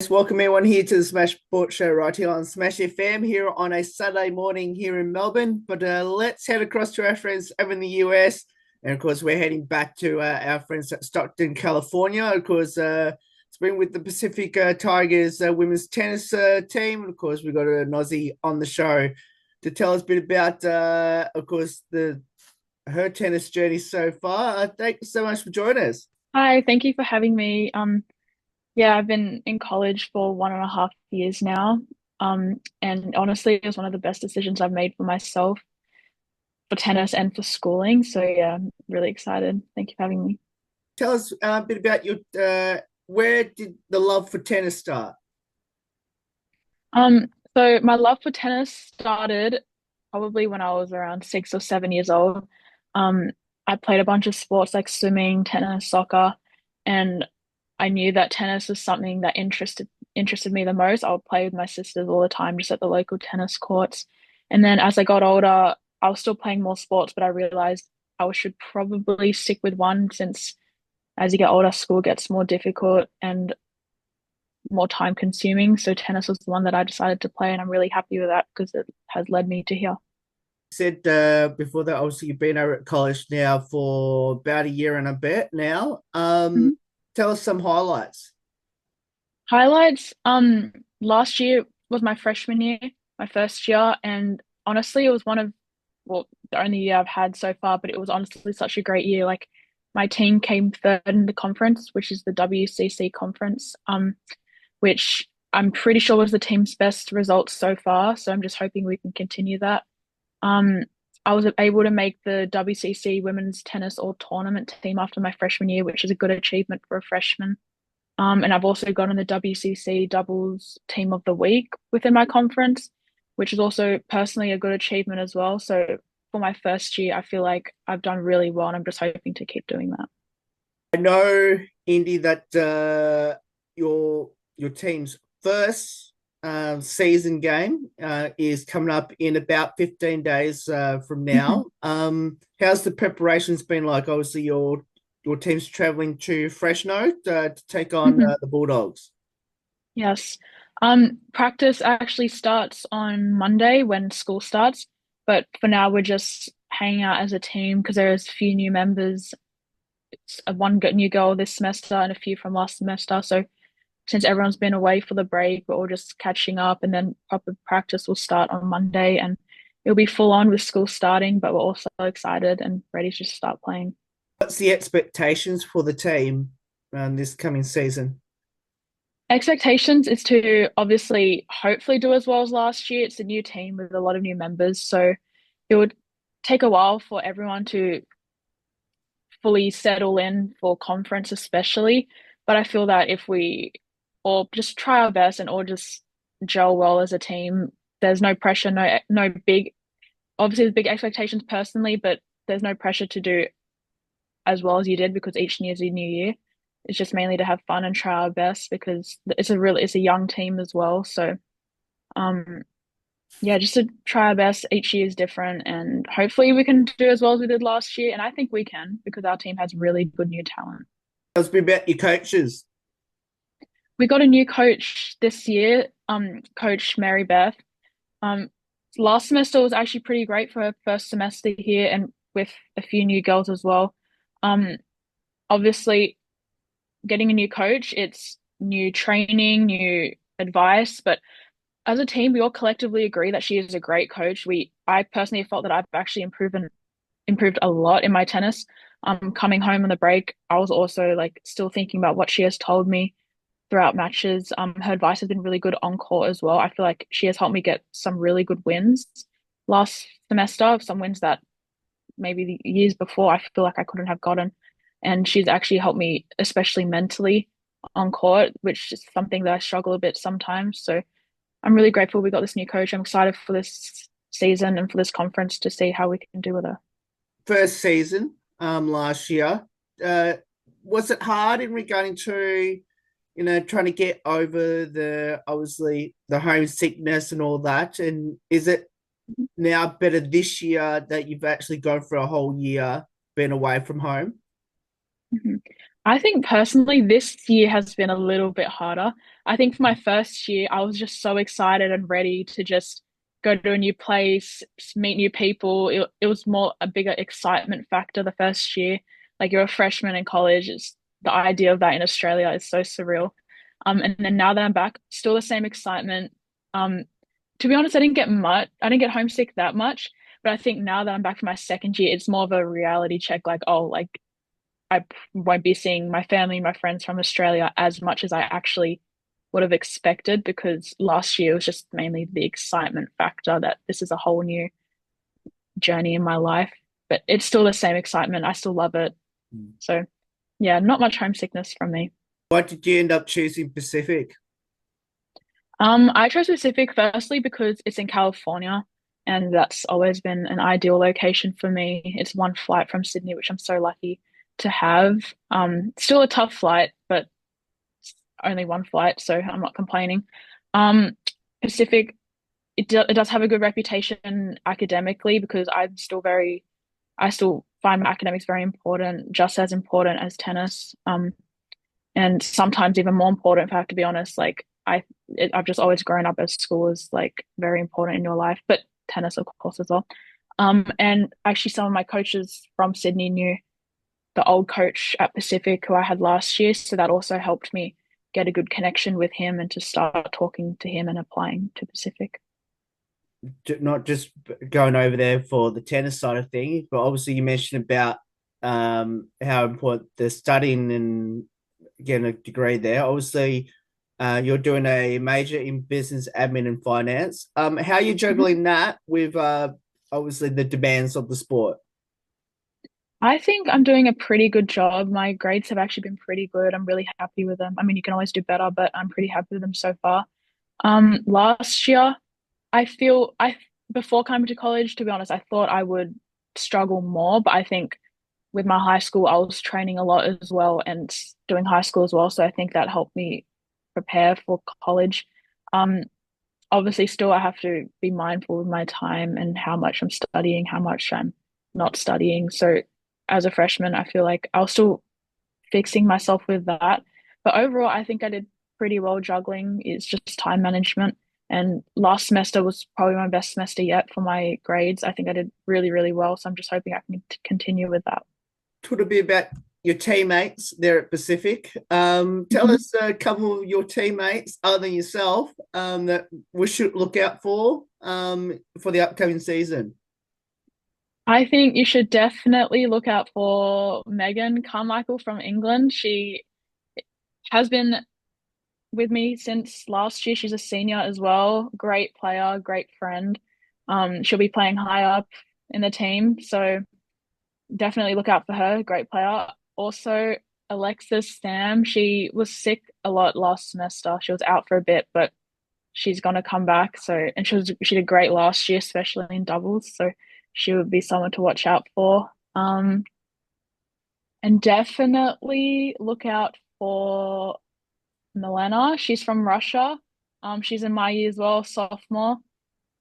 Welcome everyone here to the Smash Sports Show right here on Smash FM here on a Saturday morning here in Melbourne. But let's head across to our friends over in the US. And of course, we're heading back to our friends at Stockton, California. Of course, it's been with the Pacific Tigers women's tennis team. And of course, we've got an Aussie on the show to tell us a bit about, of course, her tennis journey so far. Thank you so much for joining us. Hi, thank you for having me. Yeah, I've been in college for 1.5 years now. And honestly, it was one of the best decisions I've made for myself for tennis and for schooling. So yeah, I'm really excited. Thank you for having me. Tell us a bit about your where did the love for tennis start? So my love for tennis started probably when I was around 6 or 7 years old. Um, I played a bunch of sports like swimming, tennis, soccer, and I knew that tennis was something that interested me the most. I would play with my sisters all the time, just at the local tennis courts. And then as I got older, I was still playing more sports, but I realized I should probably stick with one since as you get older, school gets more difficult and more time consuming. So tennis was the one that I decided to play, and I'm really happy with that because it has led me to here. Said before that, obviously you've been over at college now for about a year and a bit now. Mhm. Tell us some highlights. Highlights. Last year was my freshman year, my first year, and honestly, it was the only year I've had so far, but it was honestly such a great year. Like my team came third in the conference, which is the WCC conference, which I'm pretty sure was the team's best results so far. So I'm just hoping we can continue that. Um, I was able to make the WCC women's tennis all tournament team after my freshman year, which is a good achievement for a freshman. And I've also got on the WCC doubles team of the week within my conference, which is also personally a good achievement as well. So for my first year, I feel like I've done really well, and I'm just hoping to keep doing that. I know, Indy, that your team's first season game is coming up in about 15 days from Mhm. now. How's the preparations been like? Obviously, your team's traveling to Fresno to take on Mhm. the Bulldogs. Yes. Practice actually starts on Monday when school starts, but for now we're just hanging out as a team because there's a few new members. It's new girl this semester and a few from last semester. So since everyone's been away for the break, we're all just catching up, and then proper practice will start on Monday, and it'll be full on with school starting, but we're also excited and ready to start playing. What's the expectations for the team this coming season? Expectations is to obviously hopefully do as well as last year. It's a new team with a lot of new members, so it would take a while for everyone to fully settle in for conference, especially. But I feel that if we all just try our best and all just gel well as a team, there's no pressure, no big obviously there's big expectations personally, but there's no pressure to do as well as you did because each year is a new year. It's just mainly to have fun and try our best because it's a young team as well. So um yeah, just to try our best. Each year is different, and hopefully we can do as well as we did last year. And I think we can because our team has really good new talent. Tell us a bit about your coaches. We got a new coach this year, Coach Mary Beth. Um, Last semester was actually pretty great for her first semester here, and with a few new girls as well. Um, Obviously, getting a new coach, it's new training, new advice, but as a team, we all collectively agree that she is a great coach. I personally felt that I've actually improved a lot in my tennis. Coming home on the break, I was also like still thinking about what she has told me throughout matches. Her advice has been really good on court as well. I feel like she has helped me get some really good wins last semester, some wins that maybe the years before I feel like I couldn't have gotten. And she's actually helped me, especially mentally on court, which is something that I struggle a bit sometimes. So I'm really grateful we got this new coach. I'm excited for this season and for this conference to see how we can do with her. First season last year. Uh, was it hard in regarding to trying to get over the obviously the homesickness and all that? And is it now better this year that you've actually gone for a whole year being away from home? Mhm. I think personally, this year has been a little bit harder. I think for my first year, I was just so excited and ready to just go to a new place, meet new people. It was more a bigger excitement factor the first year. Like you're a freshman in college, it's the idea of that in Australia is so surreal. And then now that I'm back, still the same excitement. Um, to be honest, I didn't get homesick that much, but I think now that I'm back for my second year, it's more of a reality check, like, oh, like I won't be seeing my family, my friends from Australia as much as I actually would have expected because last year was just mainly the excitement factor that this is a whole new journey in my life. But it's still the same excitement. I still love it. Mm. So, yeah, not much homesickness from me. Why did you end up choosing Pacific? I chose Pacific firstly because it's in California, and that's always been an ideal location for me. It's one flight from Sydney, which I'm so lucky to have. Still a tough flight, but only one flight, so I'm not complaining. Um, Pacific, it does have a good reputation academically because I still find my academics very important, just as important as tennis. And sometimes even more important if I have to be honest. I've just always grown up as school is like very important in your life, but tennis of course as well. And actually some of my coaches from Sydney knew the old coach at Pacific who I had last year, so that also helped me get a good connection with him and to start talking to him and applying to Pacific. Not just going over there for the tennis side of things, but obviously you mentioned about how important the studying and getting a degree there. Obviously, you're doing a major in business admin and finance. How are you Mhm. juggling that with obviously the demands of the sport? I think I'm doing a pretty good job. My grades have actually been pretty good. I'm really happy with them. I mean, you can always do better, but I'm pretty happy with them so far. Last year, I feel I before coming to college, to be honest, I thought I would struggle more, but I think with my high school, I was training a lot as well and doing high school as well. So I think that helped me prepare for college. Um, Obviously, still I have to be mindful of my time and how much I'm studying, how much I'm not studying. So as a freshman, I feel like I was still fixing myself with that. But overall, I think I did pretty well juggling. It's just time management. And last semester was probably my best semester yet for my grades. I think I did really, really well. So I'm just hoping I can continue with that. Talk a bit about your teammates there at Pacific. Tell Mhm. us a couple of your teammates other than yourself that we should look out for the upcoming season. I think you should definitely look out for Megan Carmichael from England. She has been with me since last year. She's a senior as well. Great player, great friend. She'll be playing high up in the team, so definitely look out for her. Great player. Also, Alexis Sam. She was sick a lot last semester. She was out for a bit, but she's gonna come back. So, and she did great last year, especially in doubles. So, she would be someone to watch out for. And definitely look out for Milena. She's from Russia. She's in my year as well, sophomore,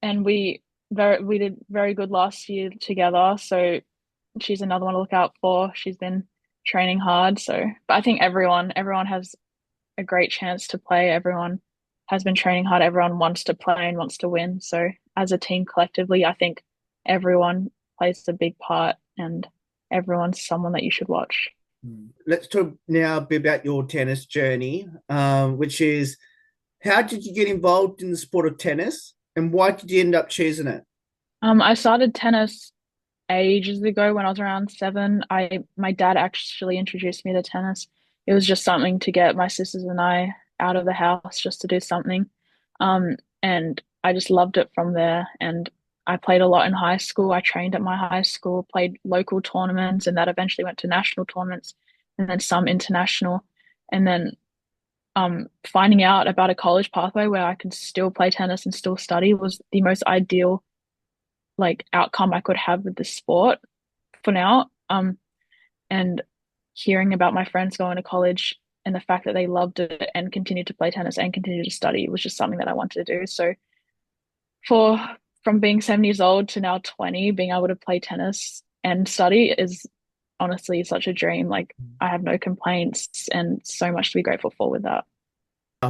and we did very good last year together. So she's another one to look out for. She's been training hard. So, but I think everyone has a great chance to play. Everyone has been training hard. Everyone wants to play and wants to win. So as a team collectively, I think everyone plays a big part and everyone's someone that you should watch. Let's talk now a bit about your tennis journey, which is how did you get involved in the sport of tennis and why did you end up choosing it? I started tennis ages ago when I was around 7. My dad actually introduced me to tennis. It was just something to get my sisters and I out of the house just to do something. And I just loved it from there. And I played a lot in high school. I trained at my high school, played local tournaments, and that eventually went to national tournaments and then some international. And then finding out about a college pathway where I can still play tennis and still study was the most ideal like outcome I could have with the sport for now. And hearing about my friends going to college and the fact that they loved it and continued to play tennis and continued to study was just something that I wanted to do. So for from being 7 years old to now 20, being able to play tennis and study is honestly such a dream. Like I have no complaints and so much to be grateful for with that.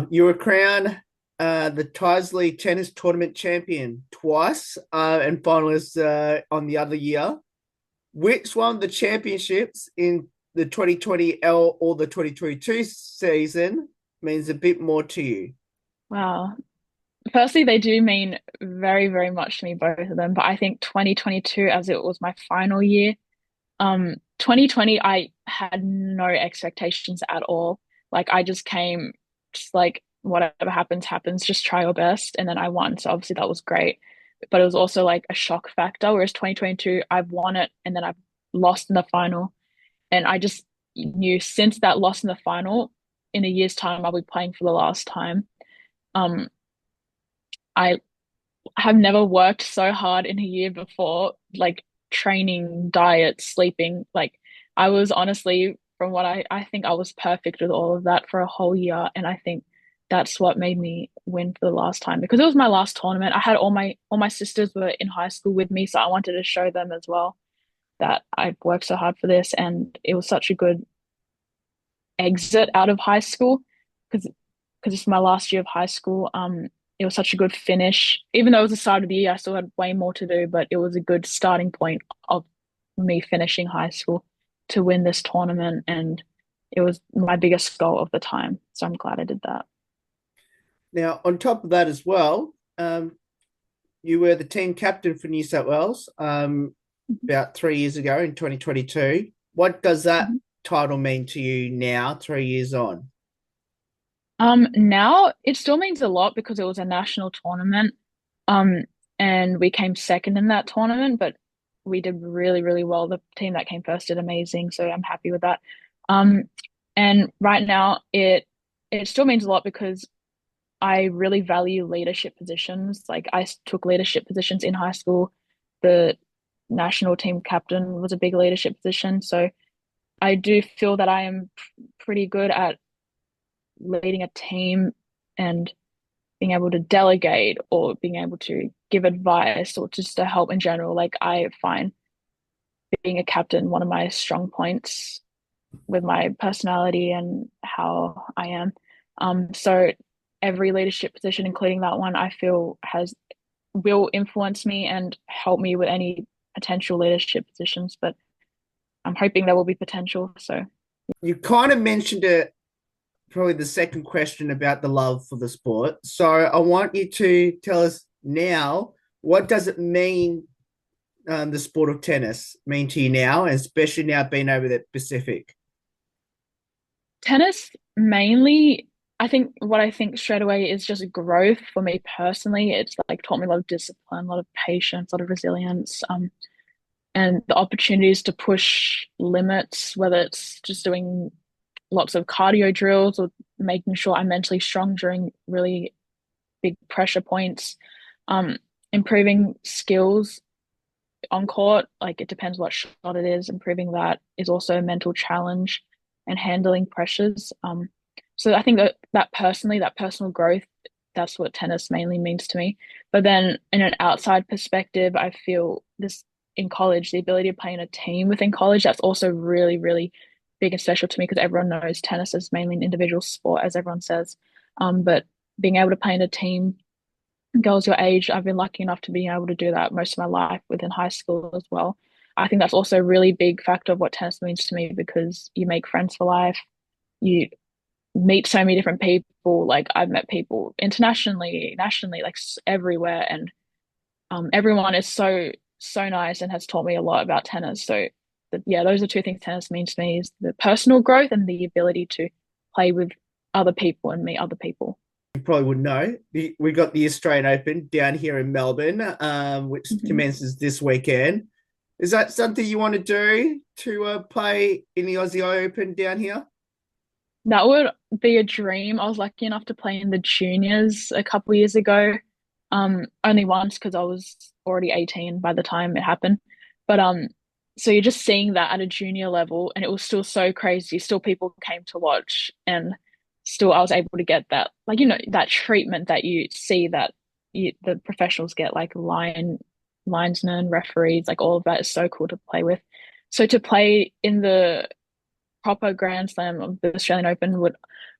You were crowned the Tisley Tennis Tournament champion twice and finalist on the other year. Which one of the championships in the 2020 L or the 2022 season means a bit more to you? Wow. Firstly, they do mean very, very much to me, both of them. But I think 2022, as it was my final year, 2020, I had no expectations at all. Like I just came, just like whatever happens, happens, just try your best. And then I won. So obviously that was great. But it was also like a shock factor. Whereas 2022, I've won it and then I've lost in the final. And I just knew since that loss in the final, in a year's time, I'll be playing for the last time. Um, I have never worked so hard in a year before, like training, diet, sleeping. Like I was honestly, from what I think I was perfect with all of that for a whole year. And I think that's what made me win for the last time because it was my last tournament. I had all my sisters were in high school with me, so I wanted to show them as well that I'd worked so hard for this and it was such a good exit out of high school because it's my last year of high school. It was such a good finish. Even though it was the start of the year, I still had way more to do, but it was a good starting point of me finishing high school to win this tournament, and it was my biggest goal of the time. So I'm glad I did that. Now, on top of that as well, you were the team captain for New South Wales about 3 years ago in 2022. What does that Mhm. title mean to you now, 3 years on? Now it still means a lot because it was a national tournament. Um, and we came second in that tournament, but we did really, really well. The team that came first did amazing, so I'm happy with that. Um, and right now it still means a lot because I really value leadership positions. Like I took leadership positions in high school. The national team captain was a big leadership position, so I do feel that I am pretty good at leading a team and being able to delegate or being able to give advice or just to help in general. Like I find being a captain one of my strong points with my personality and how I am. So every leadership position, including that one, I feel has will influence me and help me with any potential leadership positions. But I'm hoping there will be potential. So You kind of mentioned it, probably the second question about the love for the sport. So I want you to tell us now, what does it mean, the sport of tennis mean to you now, and especially now being over the Pacific? tennis mainly, I think what I think straight away is just growth for me personally. It's like taught me a lot of discipline, a lot of patience, a lot of resilience, and the opportunities to push limits, whether it's just doing lots of cardio drills or making sure I'm mentally strong during really big pressure points, um, improving skills on court, like it depends what shot it is. Improving that is also a mental challenge and handling pressures. So I think that personally, that personal growth, that's what tennis mainly means to me. But then in an outside perspective, I feel this in college, the ability to play in a team within college, that's also really, really big and special to me because everyone knows tennis is mainly an individual sport, as everyone says. But being able to play in a team girls your age, I've been lucky enough to be able to do that most of my life within high school as well. I think that's also a really big factor of what tennis means to me because you make friends for life. You meet so many different people. Like I've met people internationally, nationally, like everywhere, and everyone is so nice and has taught me a lot about tennis. So yeah, those are two things tennis means to me: is the personal growth and the ability to play with other people and meet other people. You probably would know. We got the Australian Open down here in Melbourne, which Mhm. commences this weekend. Is that something you want to do to play in the Aussie Open down here? That would be a dream. I was lucky enough to play in the juniors a couple years ago. Only once because I was already 18 by the time it happened. But so you're just seeing that at a junior level, and it was still so crazy. Still, people came to watch, and still, I was able to get that, like that treatment that you see that the professionals get, like linesmen, referees, like all of that is so cool to play with. So to play in the proper Grand Slam of the Australian Open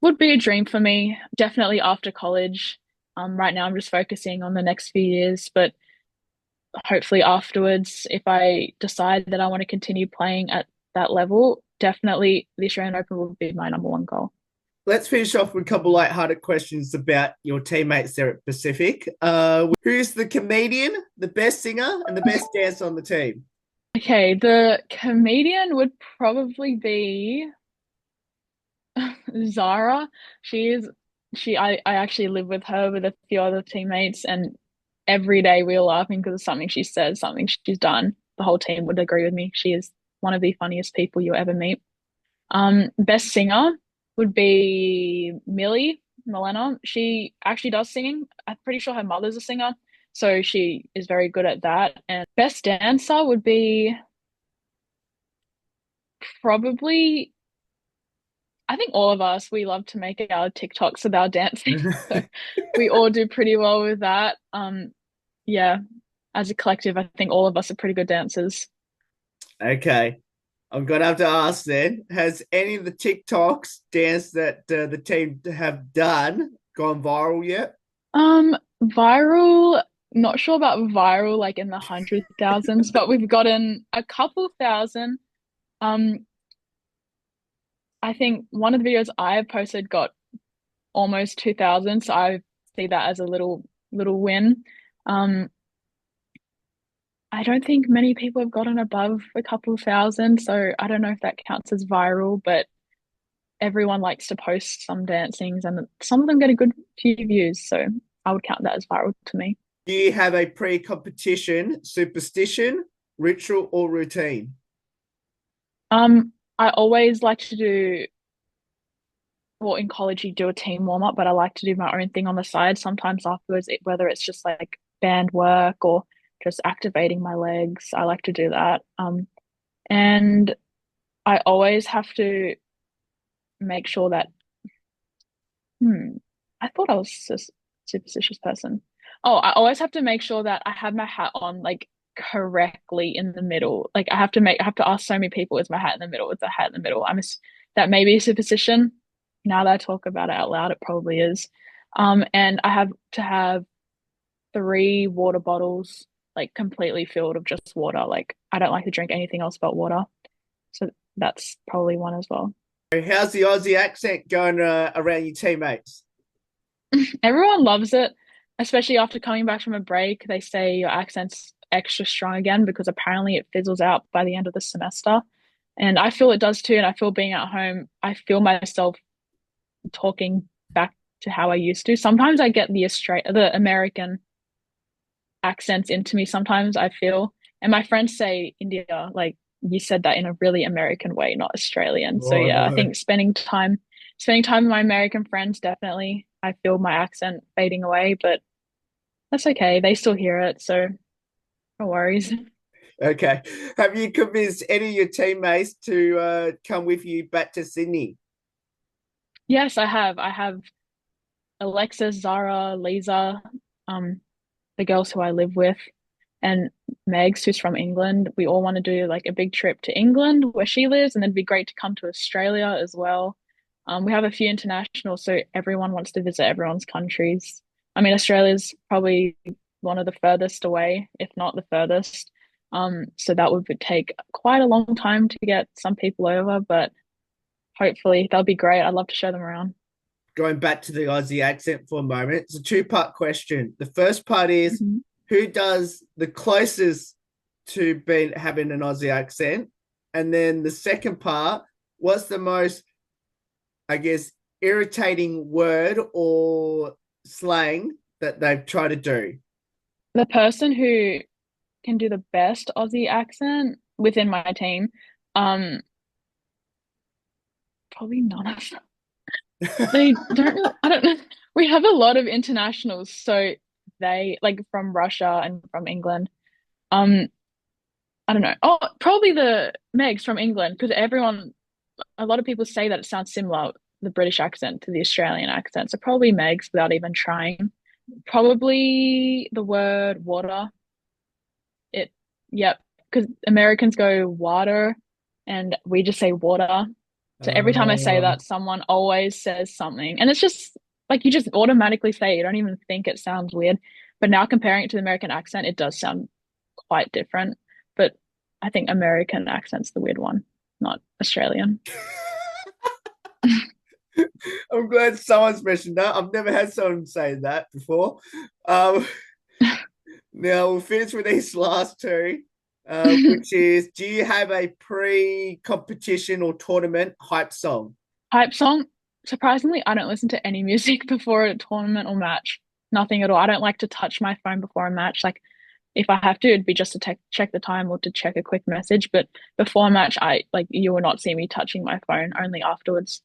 would be a dream for me. Definitely after college. Right now I'm just focusing on the next few years, but hopefully afterwards, if I decide that I want to continue playing at that level, definitely the Australian Open will be my number one goal. Let's finish off with a couple light-hearted questions about your teammates there at Pacific. Who's the comedian, the best singer, and the best dancer on the team? Okay, the comedian would probably be Zara. She is I actually live with her with a few other teammates, and every day we're laughing because of something she says, something she's done. The whole team would agree with me. She is one of the funniest people you'll ever meet. Best singer would be Milena. She actually does singing. I'm pretty sure her mother's a singer, so she is very good at that. And best dancer would be probably, I think all of us, we love to make our TikToks about dancing. So we all do pretty well with that. Yeah, as a collective, I think all of us are pretty good dancers. Okay. I'm gonna have to ask then, has any of the TikToks dance that the team have done gone viral yet? Viral, not sure about viral like in the hundred thousands, but we've gotten a couple thousand. Um, I think one of the videos I have posted got almost 2,000, so I see that as a little win. Um, I don't think many people have gotten above a couple thousand, so I don't know if that counts as viral, but everyone likes to post some dancings and some of them get a good few views, so I would count that as viral to me. Do you have a pre-competition superstition, ritual, or routine? I always like to do, well, in college you do a team warm up, but I like to do my own thing on the side sometimes afterwards, whether it's just like band work or just activating my legs. I like to do that. And I always have to make sure that, hmm, I thought I was a superstitious person. Oh, I always have to make sure that I have my hat on like correctly in the middle. Like I have to ask so many people, is my hat in the middle? Is the hat in the middle? That may be a superstition. Now that I talk about it out loud, it probably is. And I have to have three water bottles like completely filled of just water. Like I don't like to drink anything else but water. So that's probably one as well. How's the Aussie accent going around your teammates? Everyone loves it, especially after coming back from a break. They say your accent's extra strong again because apparently it fizzles out by the end of the semester. And I feel it does too. And I feel being at home, I feel myself talking back to how I used to. Sometimes I get the American accents into me. Sometimes I feel, and my friends say, India, like you said that in a really American way, not Australian. So Oh yeah, I no. think spending time with my American friends, definitely, I feel my accent fading away, but that's okay. They still hear it, so no worries. Okay. Have you convinced any of your teammates to come with you back to Sydney? Yes, I have. I have Alexis, Zara, Lisa, um, the girls who I live with, and Megs, who's from England. We all want to do like a big trip to England where she lives, and it'd be great to come to Australia as well. We have a few internationals, so everyone wants to visit everyone's countries. I mean, Australia's probably one of the furthest away, if not the furthest. So that would take quite a long time to get some people over, but hopefully that'll be great. I'd love to show them around. Going back to the Aussie accent for a moment, it's a two-part question. The first part is Mhm. who does the closest to being having an Aussie accent? And then the second part, what's the most, I guess, irritating word or slang that they've tried to do? The person who can do the best Aussie accent within my team, um, probably none of them. They don't really, I don't know. We have a lot of internationals, so they like from Russia and from England. Um, I don't know. Oh, probably the Megs from England, because a lot of people say that it sounds similar, the British accent to the Australian accent. So probably Megs without even trying. Probably the word water. It, yep. because Americans go water and we just say water. So every time I say Uh, that, someone always says something. And it's just like you just automatically say it. You don't even think it sounds weird. But now comparing it to the American accent, it does sound quite different. But I think American accent's the weird one, not Australian. I'm glad someone's mentioned that. I've never had someone say that before. Um, Now we'll finish with these last two, which is: do you have a pre-competition or tournament hype song? Hype song. Surprisingly, I don't listen to any music before a tournament or match. Nothing at all. I don't like to touch my phone before a match. Like if I have to, it'd be just to check the time or to check a quick message. But before a match, I like you will not see me touching my phone, only afterwards.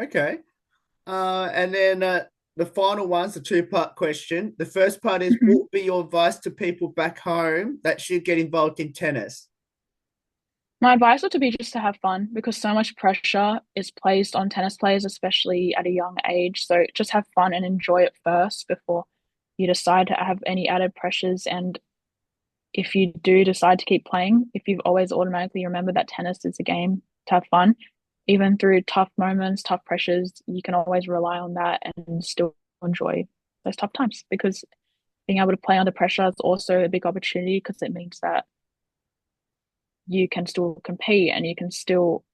Okay. And then the final one's a two-part question. The first part is: what Mhm. would be your advice to people back home that should get involved in tennis? My advice would to be just to have fun because so much pressure is placed on tennis players, especially at a young age. So just have fun and enjoy it first before you decide to have any added pressures. And if you do decide to keep playing, if you've always automatically remembered that tennis is a game to have fun, even through tough moments, tough pressures, you can always rely on that and still enjoy those tough times because being able to play under pressure is also a big opportunity because it means that you can still compete and you can still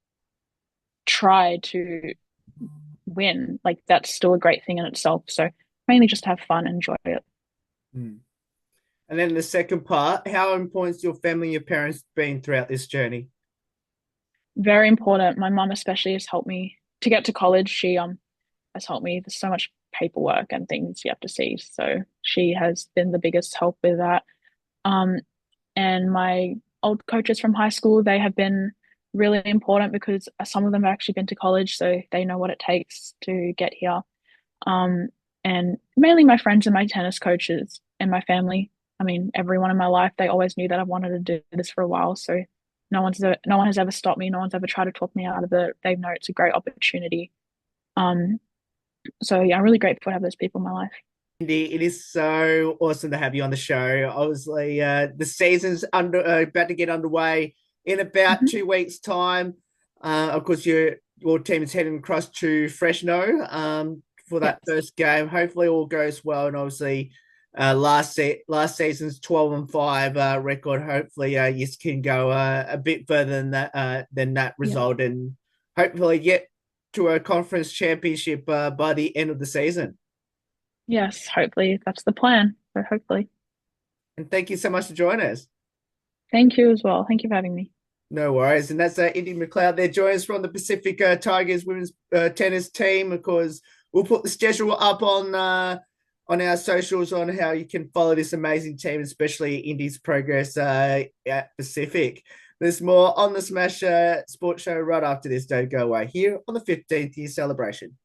try to win. Like that's still a great thing in itself. So mainly just have fun and enjoy it. Hmm. And then the second part: how important has your family and your parents been throughout this journey? Very important. My mum especially has helped me to get to college. She has helped me. There's so much paperwork and things you have to see. So she has been the biggest help with that. Um, and my old coaches from high school, they have been really important because some of them have actually been to college, so they know what it takes to get here. Um, and mainly my friends and my tennis coaches and my family. I mean, everyone in my life, they always knew that I wanted to do this for a while. So no one has ever stopped me. No one's ever tried to talk me out of it. They know it's a great opportunity. Um, so yeah, I'm really grateful to have those people in my life. Indy, it is so awesome to have you on the show. Obviously, the season's about to get underway in about Mhm. 2 weeks' time. Of course, your team is heading across to Fresno for that Yes. first game. Hopefully, all goes well, and obviously, last season's 12-5 record. Hopefully, you can go a bit further than that Yeah. result, and hopefully get to a conference championship by the end of the season. Yes. Hopefully that's the plan. So hopefully. And thank you so much for joining us. Thank you as well. Thank you for having me. No worries. And that's Indy McLeod there, joining us from the Pacific Tigers women's tennis team. Of course, we'll put the schedule up on our socials on how you can follow this amazing team, especially Indy's progress at Pacific. There's more on the Smash Sports Show right after this. Don't go away here on the 15th year celebration.